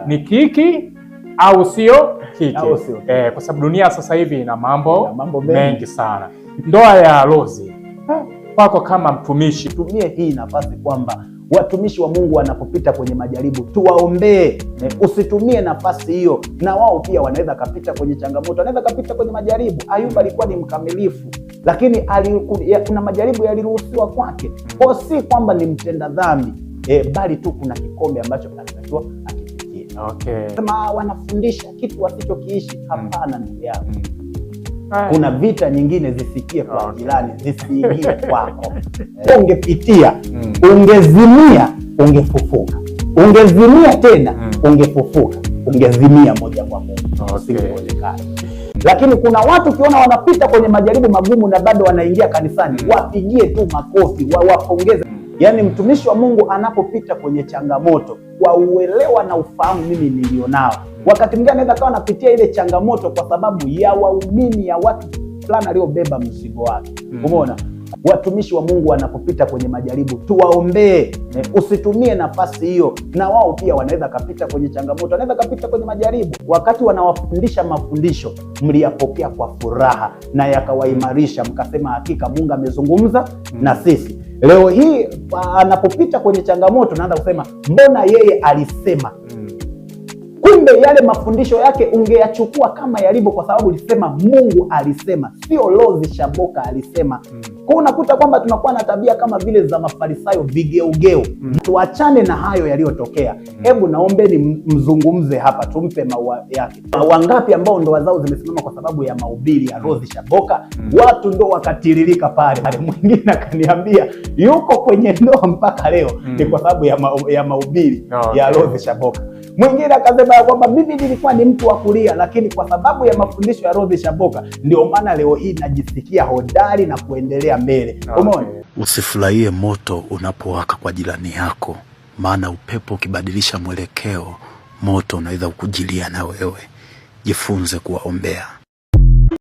ni kiki au sio kiki. Kwa sababu dunia sasa hivi ina mambo mengi sana. Ndoa ya Rose kwako kama mtumishi, tumie hii nafasi kwamba watumishi wa Mungu wanapopita kwenye majaribu tuwaombee. Usitumie nafasi hiyo, na wao pia wanaweza kapita kwenye changamoto, wanaweza kapita kwenye majaribu. Ayubu alikuwa ni mkamilifu, lakini kuna majaribu yaliruhusiwa kwake. Kwa si kwamba ni mtenda dhambi, bali tu kuna kikombe ambacho kinatakiwa akipitie. Kama wanafundisha kitu wasichokiishi, hapana ndugu yangu. Kuna vita nyingine zisikie kwa jirani, zisiingie kwako. Ungepitia, ungezimia, ungefufuka. Ungezimia tena, ungefufuka. Ungezimia moja kwa moja. Usingewezekana. Lakini kuna watu ukiona wanapita kwenye majaribu magumu na bado wanaingia kanisani, wapigie tu makofi, wapongeze. Yaani mtumishi wa Mungu anapopita kwenye changamoto, kwa uelewa na ufahamu mimi nilionao, wakati mwingine anaweza kawa anapitia ile changamoto kwa sababu ya waumini, ya watu fulani aliobeba mzigo wake. Umeona? Watumishi wa Mungu wanapopita kwenye majaribu tuwaombee. Usitumie nafasi hiyo, na wao pia wanaweza kapita kwenye changamoto, wanaweza kapita kwenye majaribu. Wakati wanawafundisha mafundisho, mliyapokea kwa furaha na yakawaimarisha, mkasema hakika Mungu amezungumza na sisi. Leo hii anapopita kwenye changamoto, naanza kusema mbona yeye alisema. Kumbe yale mafundisho yake ungeyachukua kama yalivyo, kwa sababu ulisema Mungu alisema, sio Rose Shaboka alisema. Kwa unakuta kwamba tunakuwa na tabia kama vile za Mafarisayo, vigeugeu. Tuachane na hayo yaliyotokea. Hebu naombeni mzungumze hapa, tumpe maua yake. Wangapi ambao ndoa zao zimesimama kwa sababu ya mahubiri ya Rose Shaboka? Watu ndo wakatiririka pale. Mwingine akaniambia yuko kwenye ndoa mpaka leo ni kwa sababu ya mahubiri ya Rose Shaboka. Mwingine akasema kwamba mimi nilikuwa ni mtu wa kulia, lakini kwa sababu ya mafundisho ya Rose Shaboka ndio maana leo hii najisikia hodari na kuendelea mbele. Umeona? Usifurahie moto unapowaka kwa jirani yako, maana upepo ukibadilisha mwelekeo, moto unaweza kukujilia na wewe. Jifunze kuwaombea.